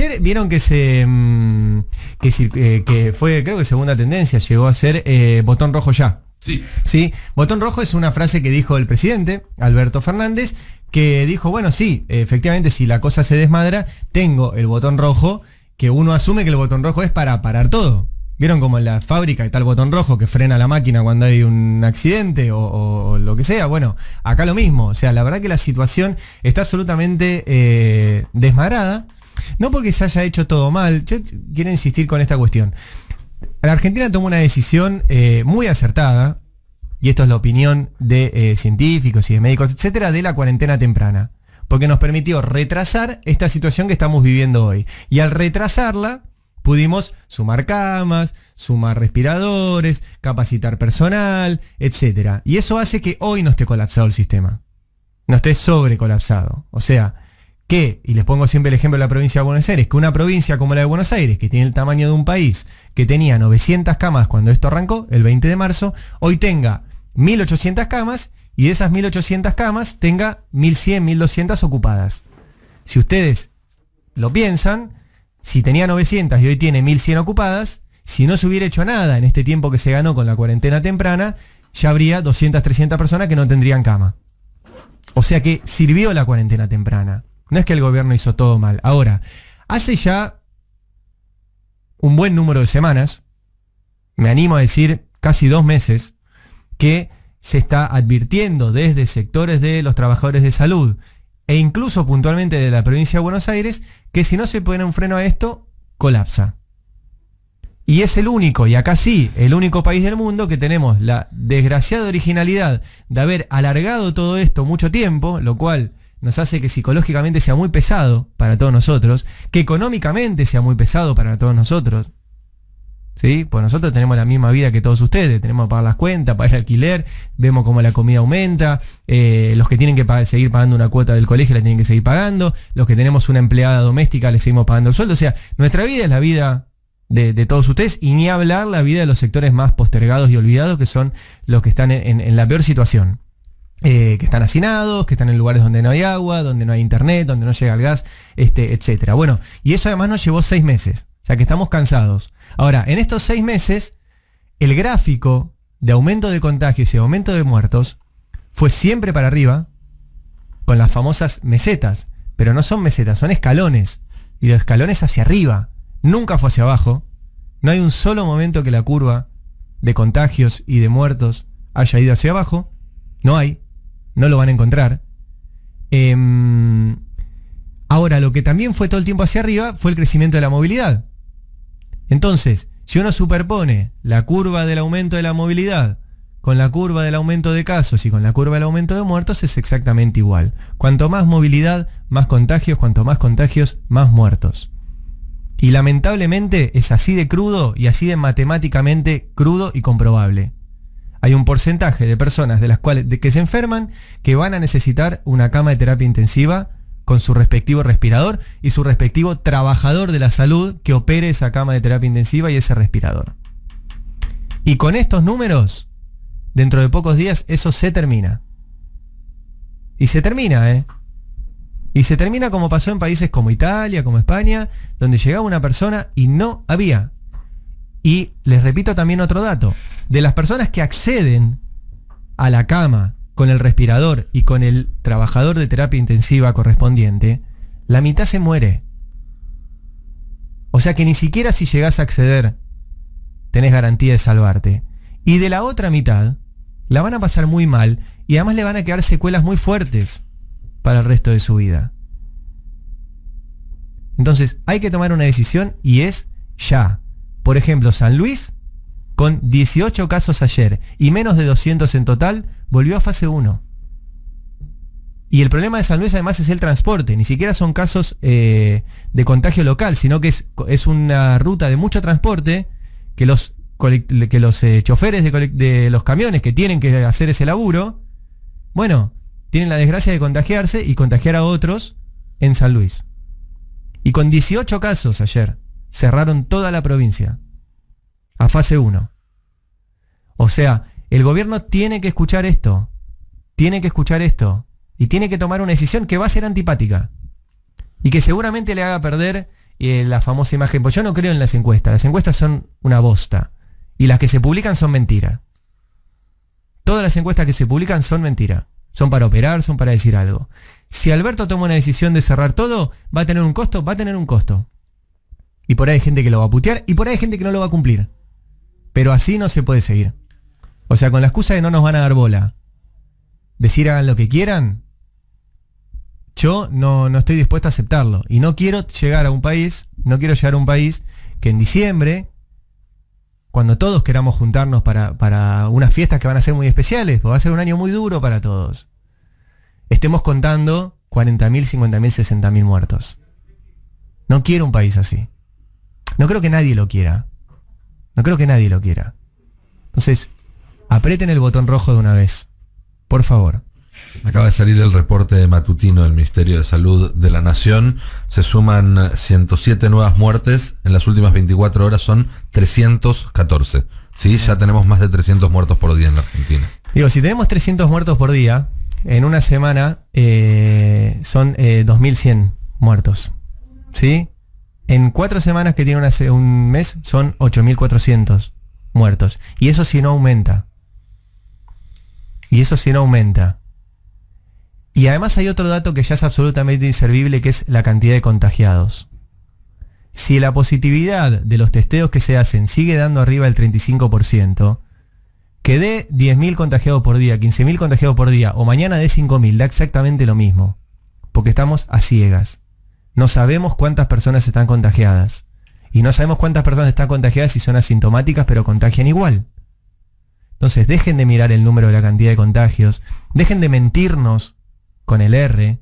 ayer vieron que que fue, creo que segunda tendencia, llegó a ser botón rojo ya. Sí, botón rojo es una frase que dijo el presidente, Alberto Fernández, que dijo, bueno, sí, efectivamente, si la cosa se desmadra, tengo el botón rojo, que uno asume que el botón rojo es para parar todo. ¿Vieron como en la fábrica está el botón rojo que frena la máquina cuando hay un accidente o lo que sea? Bueno, acá lo mismo. O sea, la verdad que la situación está absolutamente desmadrada. No porque se haya hecho todo mal. Yo quiero insistir con esta cuestión. La Argentina tomó una decisión muy acertada, y esto es la opinión de científicos y de médicos, etcétera, de la cuarentena temprana. Porque nos permitió retrasar esta situación que estamos viviendo hoy. Y al retrasarla, pudimos sumar camas, sumar respiradores, capacitar personal, etcétera. Y eso hace que hoy no esté colapsado el sistema. No esté sobrecolapsado. O sea, y les pongo siempre el ejemplo de la provincia de Buenos Aires, que una provincia como la de Buenos Aires, que tiene el tamaño de un país, que tenía 900 camas cuando esto arrancó, el 20 de marzo, hoy tenga 1.800 camas, y de esas 1.800 camas tenga 1.100, 1.200 ocupadas. Si ustedes lo piensan, si tenía 900 y hoy tiene 1.100 ocupadas, si no se hubiera hecho nada en este tiempo que se ganó con la cuarentena temprana, ya habría 200, 300 personas que no tendrían cama. O sea que sirvió la cuarentena temprana. No es que el gobierno hizo todo mal. Ahora, hace ya un buen número de semanas, me animo a decir casi 2 meses, que se está advirtiendo desde sectores de los trabajadores de salud e incluso puntualmente de la provincia de Buenos Aires que si no se pone un freno a esto, colapsa. Y es el único, y acá sí, el único país del mundo que tenemos la desgraciada originalidad de haber alargado todo esto mucho tiempo, lo cual nos hace que psicológicamente sea muy pesado para todos nosotros, que económicamente sea muy pesado para todos nosotros. ¿Sí? Pues nosotros tenemos la misma vida que todos ustedes, tenemos que pagar las cuentas, pagar el alquiler, vemos cómo la comida aumenta, los que tienen que seguir pagando una cuota del colegio la tienen que seguir pagando, los que tenemos una empleada doméstica le seguimos pagando el sueldo. O sea, nuestra vida es la vida de todos ustedes, y ni hablar la vida de los sectores más postergados y olvidados, que son los que están en la peor situación. Que están hacinados, que están en lugares donde no hay agua, donde no hay internet, donde no llega el gas, etcétera. Bueno, y eso además nos llevó 6 meses. O sea que estamos cansados. Ahora, en estos 6 meses, el gráfico de aumento de contagios y aumento de muertos fue siempre para arriba, con las famosas mesetas. Pero no son mesetas, son escalones. Y los escalones hacia arriba. Nunca fue hacia abajo. No hay un solo momento que la curva de contagios y de muertos haya ido hacia abajo. No hay. No lo van a encontrar. Ahora, lo que también fue todo el tiempo hacia arriba fue el crecimiento de la movilidad. Entonces, si uno superpone la curva del aumento de la movilidad con la curva del aumento de casos y con la curva del aumento de muertos, es exactamente igual. Cuanto más movilidad, más contagios, cuanto más contagios, más muertos. Y lamentablemente es así de crudo y así de matemáticamente crudo y comprobable. Hay un porcentaje de personas que se enferman que van a necesitar una cama de terapia intensiva con su respectivo respirador y su respectivo trabajador de la salud que opere esa cama de terapia intensiva y ese respirador. Y con estos números, dentro de pocos días, eso se termina. Y se termina, Y se termina como pasó en países como Italia, como España, donde llegaba una persona y no había. Y les repito también otro dato. De las personas que acceden a la cama con el respirador y con el trabajador de terapia intensiva correspondiente, la mitad se muere. O sea que ni siquiera si llegás a acceder tenés garantía de salvarte. Y de la otra mitad la van a pasar muy mal y además le van a quedar secuelas muy fuertes para el resto de su vida. Entonces hay que tomar una decisión y es ya. Por ejemplo, San Luis, con 18 casos ayer y menos de 200 en total, volvió a fase 1. Y el problema de San Luis además es el transporte. Ni siquiera son casos de contagio local, sino que es una ruta de mucho transporte que los choferes de los camiones que tienen que hacer ese laburo, bueno, tienen la desgracia de contagiarse y contagiar a otros en San Luis. Y con 18 casos ayer, cerraron toda la provincia a fase 1. O sea, el gobierno tiene que escuchar esto. Tiene que escuchar esto. Y tiene que tomar una decisión que va a ser antipática. Y que seguramente le haga perder la famosa imagen, pues yo no creo en las encuestas son una bosta, y las que se publican son mentira. Todas las encuestas que se publican son mentira, son para operar, son para decir algo. Si Alberto toma una decisión de cerrar todo, ¿va a tener un costo? Va a tener un costo. Y por ahí hay gente que lo va a putear, y por ahí hay gente que no lo va a cumplir. Pero así no se puede seguir. O sea, con la excusa de no nos van a dar bola, decir hagan lo que quieran, yo no estoy dispuesto a aceptarlo. Y no quiero llegar a un país que en diciembre, cuando todos queramos juntarnos para unas fiestas que van a ser muy especiales, porque va a ser un año muy duro para todos, estemos contando 40.000, 50.000, 60.000 muertos. No quiero un país así. No creo que nadie lo quiera. Entonces, aprieten el botón rojo de una vez. Por favor. Acaba de salir el reporte matutino del Ministerio de Salud de la Nación. Se suman 107 nuevas muertes. En las últimas 24 horas son 314. ¿Sí? Ya tenemos más de 300 muertos por día en la Argentina. Digo, si tenemos 300 muertos por día, en una semana son 2.100 muertos. ¿Sí? En 4 semanas que tiene un mes son 8.400 muertos. Y eso si no aumenta. Y además hay otro dato que ya es absolutamente inservible, que es la cantidad de contagiados. Si la positividad de los testeos que se hacen sigue dando arriba del 35%, que dé 10.000 contagiados por día, 15.000 contagiados por día, o mañana dé 5.000, da exactamente lo mismo. Porque estamos a ciegas. No sabemos cuántas personas están contagiadas. Y no sabemos cuántas personas están contagiadas si son asintomáticas, pero contagian igual. Entonces, dejen de mirar el número de la cantidad de contagios, dejen de mentirnos con el R,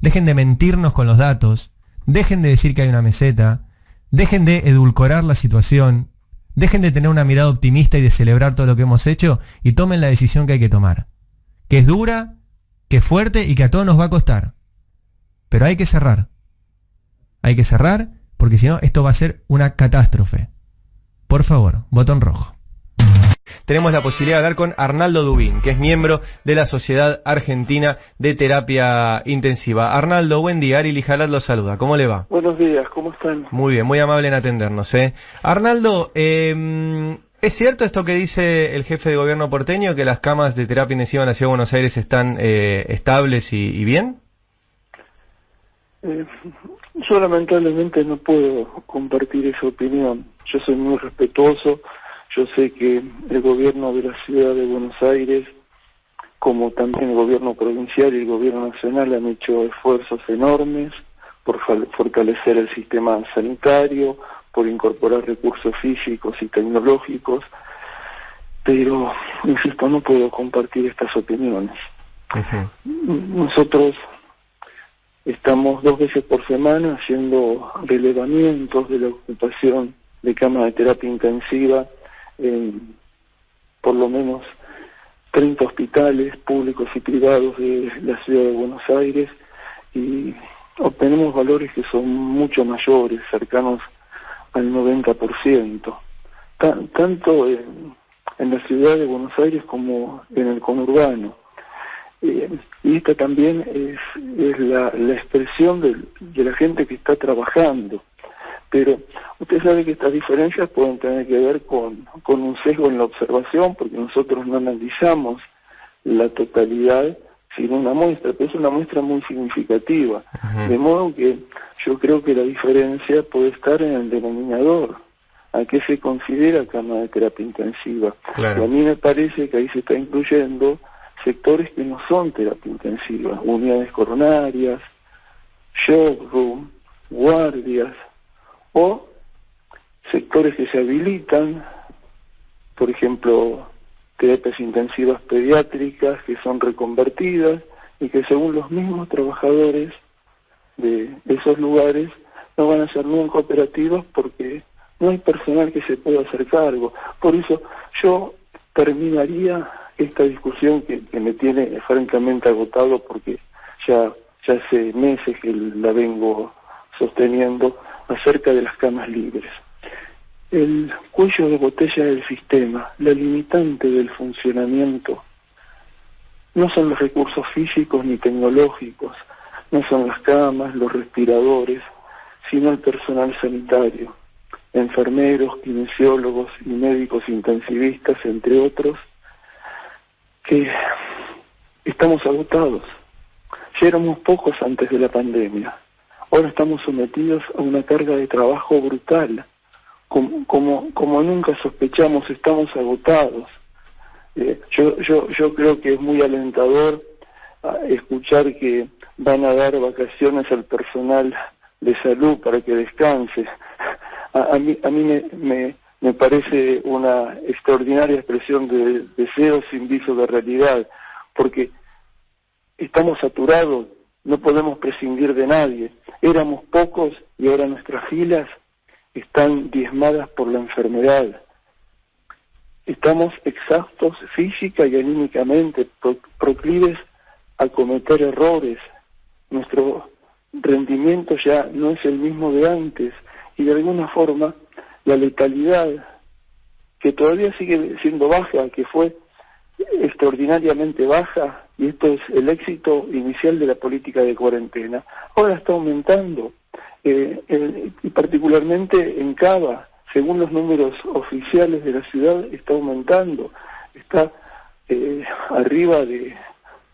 dejen de mentirnos con los datos, dejen de decir que hay una meseta, dejen de edulcorar la situación, dejen de tener una mirada optimista y de celebrar todo lo que hemos hecho y tomen la decisión que hay que tomar, que es dura, que es fuerte y que a todos nos va a costar. Pero hay que cerrar porque si no esto va a ser una catástrofe. Por favor, botón rojo. Tenemos la posibilidad de hablar con Arnaldo Dubín, que es miembro de la Sociedad Argentina de Terapia Intensiva. Arnaldo, buen día. Ari Lijalat lo saluda. ¿Cómo le va? Buenos días, ¿cómo están? Muy bien, muy amable en atendernos. Arnaldo, ¿es cierto esto que dice el jefe de gobierno porteño, que las camas de terapia intensiva en la Ciudad de Buenos Aires están estables y bien? Yo lamentablemente no puedo compartir esa opinión. Yo soy muy respetuoso. Yo sé que el gobierno de la Ciudad de Buenos Aires, como también el gobierno provincial y el gobierno nacional, han hecho esfuerzos enormes por fortalecer el sistema sanitario, por incorporar recursos físicos y tecnológicos, pero, insisto, no puedo compartir estas opiniones. Nosotros estamos 2 veces por semana haciendo relevamientos de la ocupación de camas de terapia intensiva en por lo menos 30 hospitales públicos y privados de la Ciudad de Buenos Aires, y obtenemos valores que son mucho mayores, cercanos al 90%, tanto en la Ciudad de Buenos Aires como en el conurbano. Y esta también es la expresión de la gente que está trabajando. Pero usted sabe que estas diferencias pueden tener que ver con un sesgo en la observación, porque nosotros no analizamos la totalidad sino una muestra, pero es una muestra muy significativa. De modo que yo creo que la diferencia puede estar en el denominador, a qué se considera cama de terapia intensiva. Claro. Y a mí me parece que ahí se está incluyendo sectores que no son terapia intensiva, unidades coronarias, shock room, guardias, o sectores que se habilitan, por ejemplo, terapias intensivas pediátricas que son reconvertidas y que según los mismos trabajadores de esos lugares no van a ser nunca operativos porque no hay personal que se pueda hacer cargo. Por eso yo terminaría esta discusión que me tiene francamente agotado, porque ya hace meses que la vengo sosteniendo, acerca de las camas libres. El cuello de botella del sistema, la limitante del funcionamiento, no son los recursos físicos ni tecnológicos, no son las camas, los respiradores, sino el personal sanitario, enfermeros, kinesiólogos y médicos intensivistas, entre otros, que estamos agotados. Ya éramos pocos antes de la pandemia. Ahora estamos sometidos a una carga de trabajo brutal. Como nunca sospechamos, estamos agotados. Yo creo que es muy alentador escuchar que van a dar vacaciones al personal de salud para que descanse. A mí me parece una extraordinaria expresión de deseo sin viso de realidad, porque estamos saturados, no podemos prescindir de nadie. Éramos pocos y ahora nuestras filas están diezmadas por la enfermedad. Estamos exhaustos física y anímicamente, proclives a cometer errores. Nuestro rendimiento ya no es el mismo de antes y de alguna forma la letalidad, que todavía sigue siendo baja, que fue extraordinariamente baja, y esto es el éxito inicial de la política de cuarentena, ahora está aumentando, y particularmente en Cava, según los números oficiales de la ciudad, está aumentando, está arriba de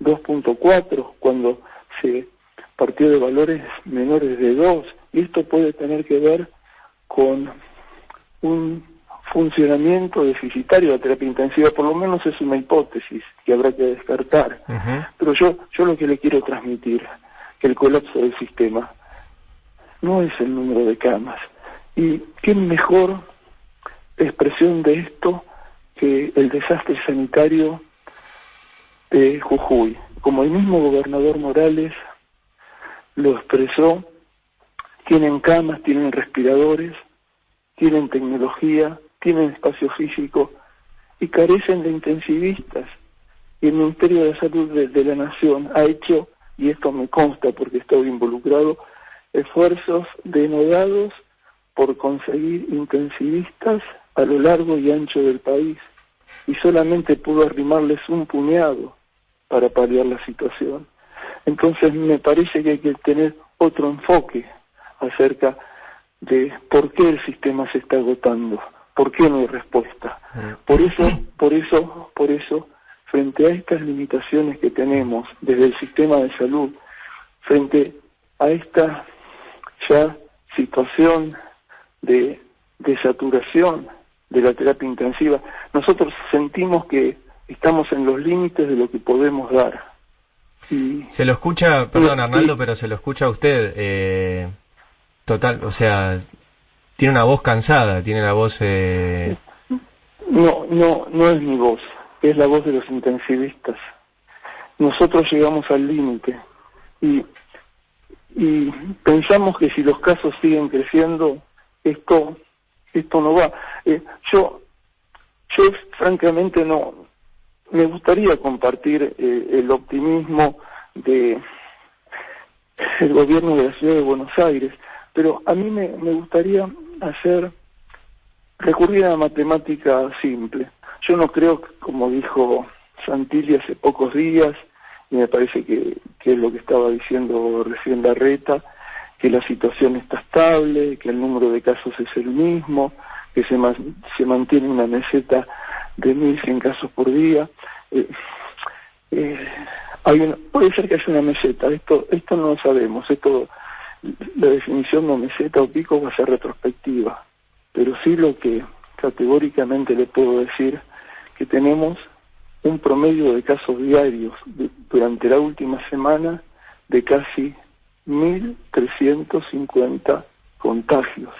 2.4 cuando se partió de valores menores de 2, y esto puede tener que ver con un funcionamiento deficitario de la terapia intensiva, por lo menos es una hipótesis que habrá que descartar. Pero yo lo que le quiero transmitir, que el colapso del sistema no es el número de camas, y qué mejor expresión de esto que el desastre sanitario de Jujuy. Como el mismo gobernador Morales lo expresó, tienen camas, tienen respiradores, tienen tecnología, tienen espacio físico y carecen de intensivistas. Y el Ministerio de Salud de la Nación ha hecho, y esto me consta porque estoy involucrado, esfuerzos denodados por conseguir intensivistas a lo largo y ancho del país, y solamente pudo arrimarles un puñado para paliar la situación. Entonces me parece que hay que tener otro enfoque acerca de por qué el sistema se está agotando, por qué no hay respuesta. Por eso, frente a estas limitaciones que tenemos desde el sistema de salud, frente a esta ya situación de saturación de la terapia intensiva, nosotros sentimos que estamos en los límites de lo que podemos dar. Y se lo escucha, perdón Arnaldo, pero se lo escucha a usted, total, o sea, tiene una voz cansada, tiene la voz... No es mi voz, es la voz de los intensivistas. Nosotros llegamos al límite y pensamos que si los casos siguen creciendo, esto no va. Yo francamente no me gustaría compartir el optimismo de el gobierno de la ciudad de Buenos Aires, pero a mí me gustaría recurrir a la matemática simple. Yo no creo, como dijo Santilli hace pocos días, y me parece que es lo que estaba diciendo recién Larreta, que la situación está estable, que el número de casos es el mismo, que se mantiene una meseta de 1.100 casos por día. Puede ser que haya una meseta, esto no lo sabemos, la definición de meseta o pico va a ser retrospectiva, pero sí lo que categóricamente le puedo decir, que tenemos un promedio de casos diarios durante la última semana de casi 1.350 contagios.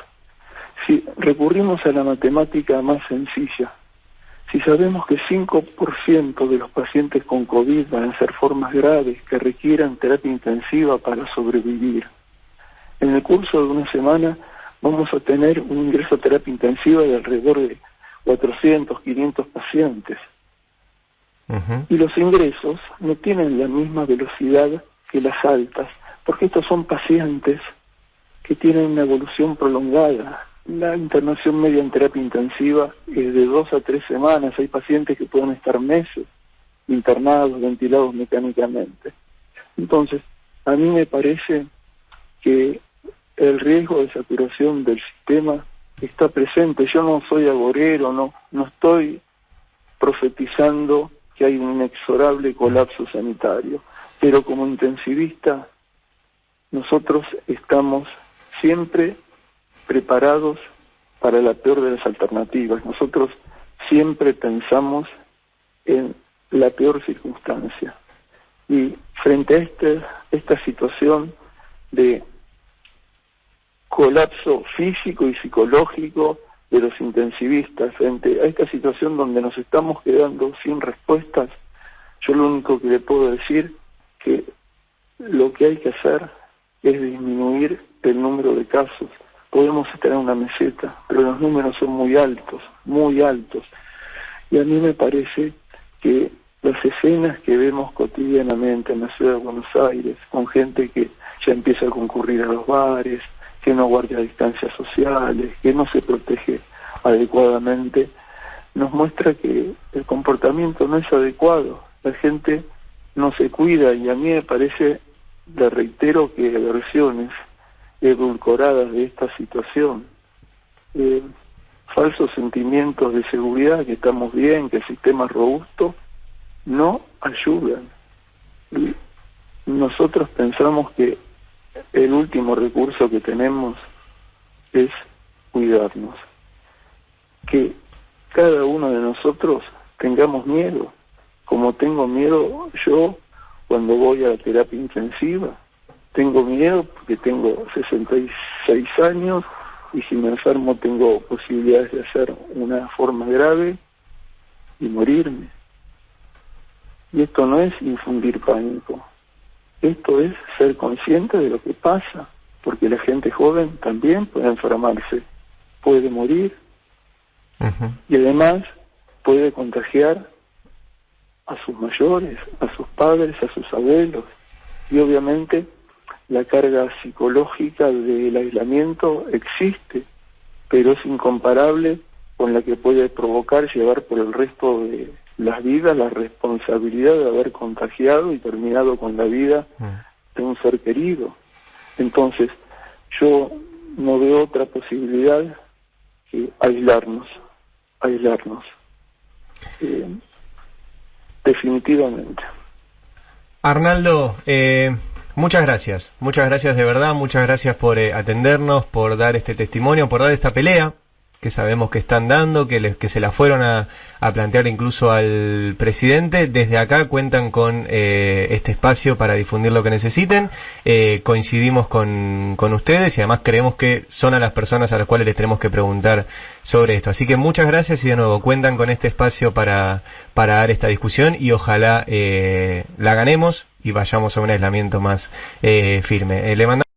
Si recurrimos a la matemática más sencilla, si sabemos que 5% de los pacientes con COVID van a ser formas graves que requieran terapia intensiva para sobrevivir, en el curso de una semana vamos a tener un ingreso a terapia intensiva de alrededor de 400, 500 pacientes. Y los ingresos no tienen la misma velocidad que las altas, porque estos son pacientes que tienen una evolución prolongada. La internación media en terapia intensiva es de 2 a 3 semanas. Hay pacientes que pueden estar meses internados, ventilados mecánicamente. Entonces, a mí me parece que el riesgo de saturación del sistema está presente. Yo no soy agorero, no estoy profetizando que hay un inexorable colapso sanitario, pero como intensivista nosotros estamos siempre preparados para la peor de las alternativas. Nosotros siempre pensamos en la peor circunstancia. Y frente a esta situación de colapso físico y psicológico de los intensivistas, frente a esta situación donde nos estamos quedando sin respuestas, yo lo único que le puedo decir que lo que hay que hacer es disminuir el número de casos. Podemos estar en una meseta, pero los números son muy altos, muy altos. Y a mí me parece que las escenas que vemos cotidianamente en la ciudad de Buenos Aires, con gente que ya empieza a concurrir a los bares, que no guarda distancias sociales, que no se protege adecuadamente, nos muestra que el comportamiento no es adecuado. La gente no se cuida y a mí me parece, le reitero, que versiones edulcoradas de esta situación, falsos sentimientos de seguridad, que estamos bien, que el sistema es robusto, no ayudan. Y nosotros pensamos que el último recurso que tenemos es cuidarnos. Que cada uno de nosotros tengamos miedo, como tengo miedo yo cuando voy a la terapia intensiva. Tengo miedo porque tengo 66 años y si me enfermo tengo posibilidades de hacer una forma grave y morirme. Y esto no es infundir pánico, esto es ser consciente de lo que pasa, porque la gente joven también puede enfermarse, puede morir, y además puede contagiar a sus mayores, a sus padres, a sus abuelos, y obviamente la carga psicológica del aislamiento existe, pero es incomparable con la que puede provocar llevar por el resto de las vidas la responsabilidad de haber contagiado y terminado con la vida de un ser querido. Entonces, yo no veo otra posibilidad que aislarnos. Definitivamente. Arnaldo, muchas gracias de verdad, muchas gracias por atendernos, por dar este testimonio, por dar esta pelea que sabemos que están dando, que se la fueron a plantear incluso al presidente. Desde acá cuentan con este espacio para difundir lo que necesiten. Coincidimos con ustedes y además creemos que son a las personas a las cuales les tenemos que preguntar sobre esto. Así que muchas gracias y de nuevo cuentan con este espacio para dar esta discusión y ojalá la ganemos y vayamos a un aislamiento más firme. Le mandamos